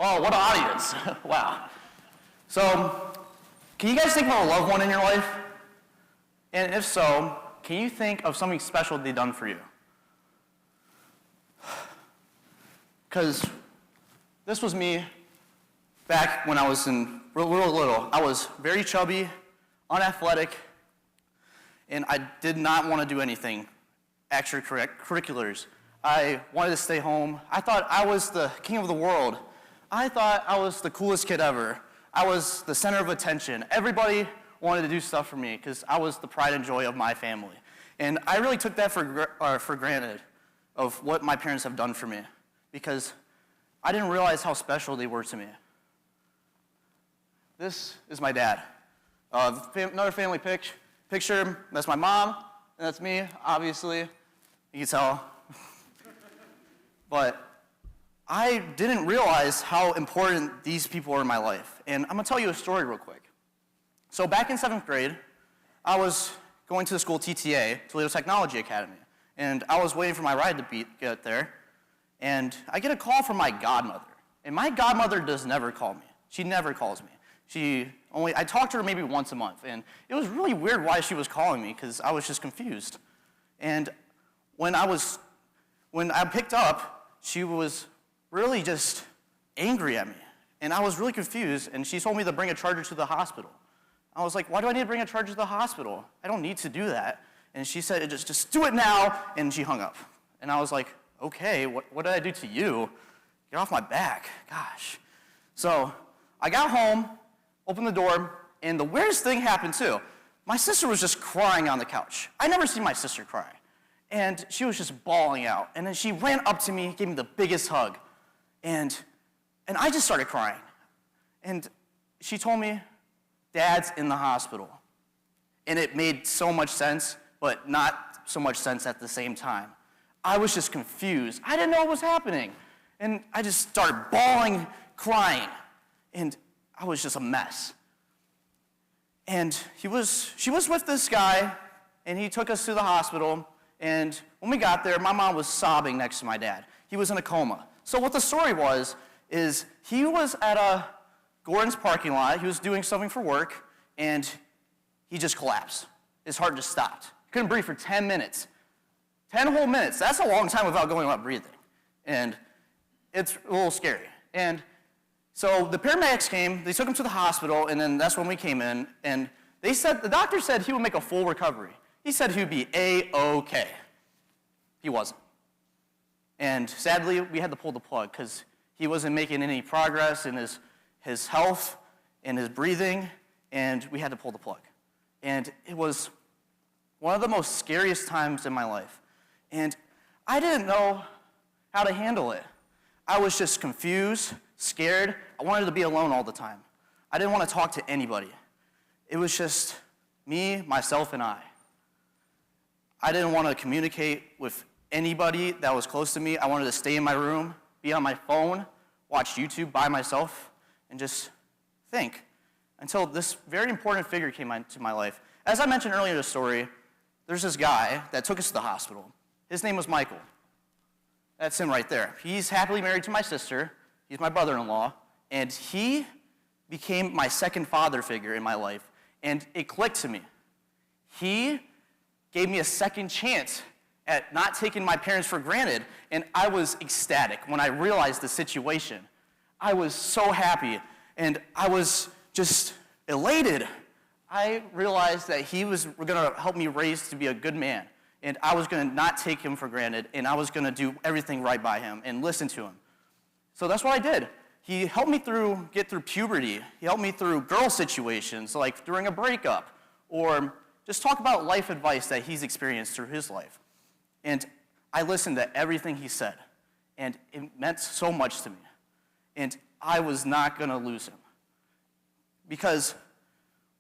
Oh, what an audience. Wow. So, can you guys think of a loved one in your life? And if so, can you think of something special they've done for you? Because this was me back when I was real little. I was very chubby, unathletic, and I did not want to do anything extracurriculars. I wanted to stay home. I thought I was the king of the world. I thought I was the coolest kid ever. I was the center of attention. Everybody wanted to do stuff for me because I was the pride and joy of my family. And I really took that for granted of what my parents have done for me because I didn't realize how special they were to me. This is my dad. Another family picture. That's my mom, and that's me, obviously. You can tell. But I didn't realize how important these people were in my life. And I'm going to tell you a story real quick. So back in 7th grade, I was going to the school TTA, Toledo Technology Academy. And I was waiting for my ride to get there. And I get a call from my godmother. And my godmother does never call me. She never calls me. I talked to her maybe once a month. And it was really weird why she was calling me because I was just confused. And when I picked up, she was really just angry at me. And I was really confused, and she told me to bring a charger to the hospital. I was like, why do I need to bring a charger to the hospital? I don't need to do that. And she said, just do it now, and she hung up. And I was like, okay, what did I do to you? Get off my back, gosh. So I got home, opened the door, and the weirdest thing happened too. My sister was just crying on the couch. I never seen my sister cry. And she was just bawling out. And then she ran up to me, gave me the biggest hug. And I just started crying. And she told me, Dad's in the hospital. And it made so much sense, but not so much sense at the same time. I was just confused. I didn't know what was happening. And I just started bawling, crying. And I was just a mess. And she was with this guy, and he took us to the hospital. And when we got there, my mom was sobbing next to my dad. He was in a coma. So what the story was, is he was at a Gordon's parking lot. He was doing something for work, and he just collapsed. His heart just stopped. Couldn't breathe for 10 minutes. 10 whole minutes. That's a long time without going without breathing. And it's a little scary. And so the paramedics came. They took him to the hospital, and then that's when we came in. And the doctor said he would make a full recovery. He said he would be A-OK. He wasn't. And sadly, we had to pull the plug because he wasn't making any progress in his health and his breathing, and we had to pull the plug. And it was one of the most scariest times in my life. And I didn't know how to handle it. I was just confused, scared. I wanted to be alone all the time. I didn't want to talk to anybody. It was just me, myself, and I. I didn't want to communicate with anybody that was close to me. I wanted to stay in my room, be on my phone, watch YouTube by myself, and just think until this very important figure came into my life. As I mentioned earlier in the story, there's this guy that took us to the hospital. His name was Michael. That's him right there. He's happily married to my sister. He's my brother-in-law, and he became my second father figure in my life, and it clicked to me. He gave me a second chance at not taking my parents for granted, and I was ecstatic when I realized the situation. I was so happy, and I was just elated. I realized that he was going to help me raise to be a good man, and I was going to not take him for granted, and I was going to do everything right by him and listen to him. So that's what I did. He helped me get through puberty. He helped me through girl situations, like during a breakup, or just talk about life advice that he's experienced through his life. And I listened to everything he said, and it meant so much to me. And I was not going to lose him. Because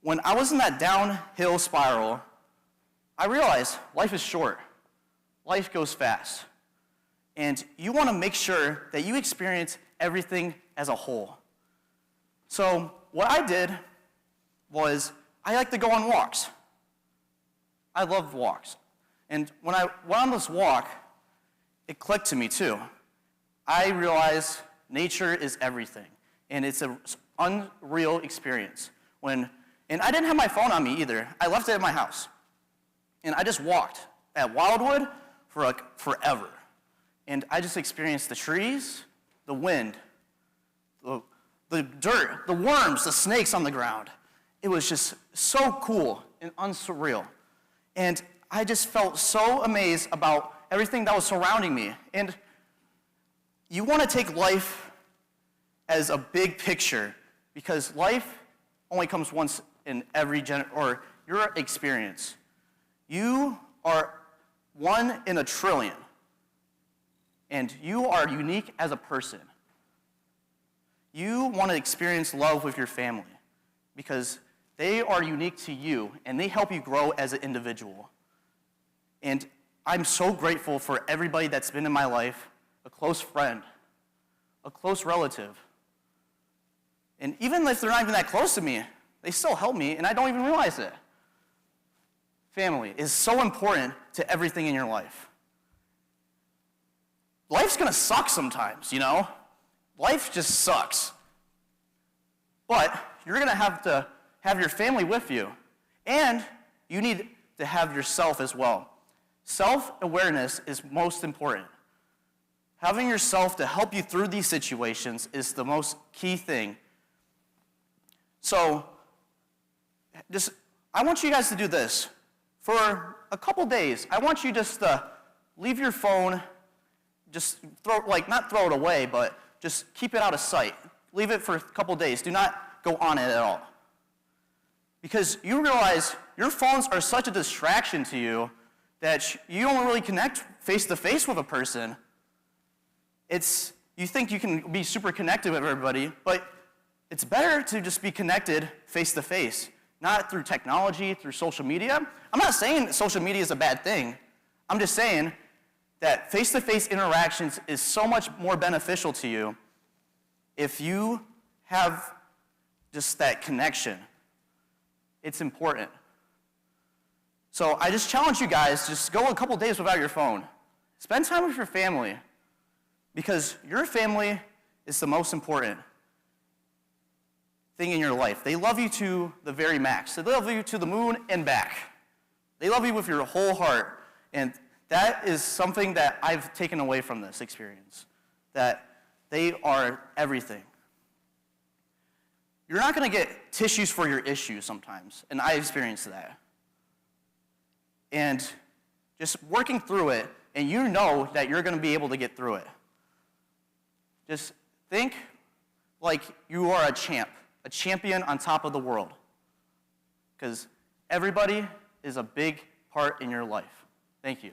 when I was in that downhill spiral, I realized life is short. Life goes fast. And you want to make sure that you experience everything as a whole. So what I did was I like to go on walks. I love walks. And when I went on this walk, it clicked to me too. I realized nature is everything. And it's an unreal experience. And I didn't have my phone on me either. I left it at my house. And I just walked at Wildwood for like forever. And I just experienced the trees, the wind, the dirt, the worms, the snakes on the ground. It was just so cool and unsurreal. And I just felt so amazed about everything that was surrounding me. And you want to take life as a big picture, because life only comes once in every or your experience. You are 1 in a trillion, and you are unique as a person. You want to experience love with your family because they are unique to you, and they help you grow as an individual. And I'm so grateful for everybody that's been in my life, a close friend, a close relative. And even if they're not even that close to me, they still help me, and I don't even realize it. Family is so important to everything in your life. Life's gonna suck sometimes, you know? Life just sucks. But you're gonna have to have your family with you, and you need to have yourself as well. Self-awareness is most important. Having yourself to help you through these situations is the most key thing. So, I want you guys to do this. For a couple days, I want you just to leave your phone, just not throw it away, but just keep it out of sight. Leave it for a couple days. Do not go on it at all. Because you realize your phones are such a distraction to you that you don't really connect face-to-face with a person. You think you can be super connected with everybody, but it's better to just be connected face-to-face, not through technology, through social media. I'm not saying that social media is a bad thing. I'm just saying that face-to-face interactions is so much more beneficial to you if you have just that connection. It's important. So I just challenge you guys, just go a couple days without your phone. Spend time with your family, because your family is the most important thing in your life. They love you to the very max. They love you to the moon and back. They love you with your whole heart. And that is something that I've taken away from this experience, that they are everything. You're not going to get tissues for your issues sometimes, and I experienced that. And just working through it, and you know that you're going to be able to get through it. Just think like you are a champion on top of the world. Because everybody is a big part in your life. Thank you.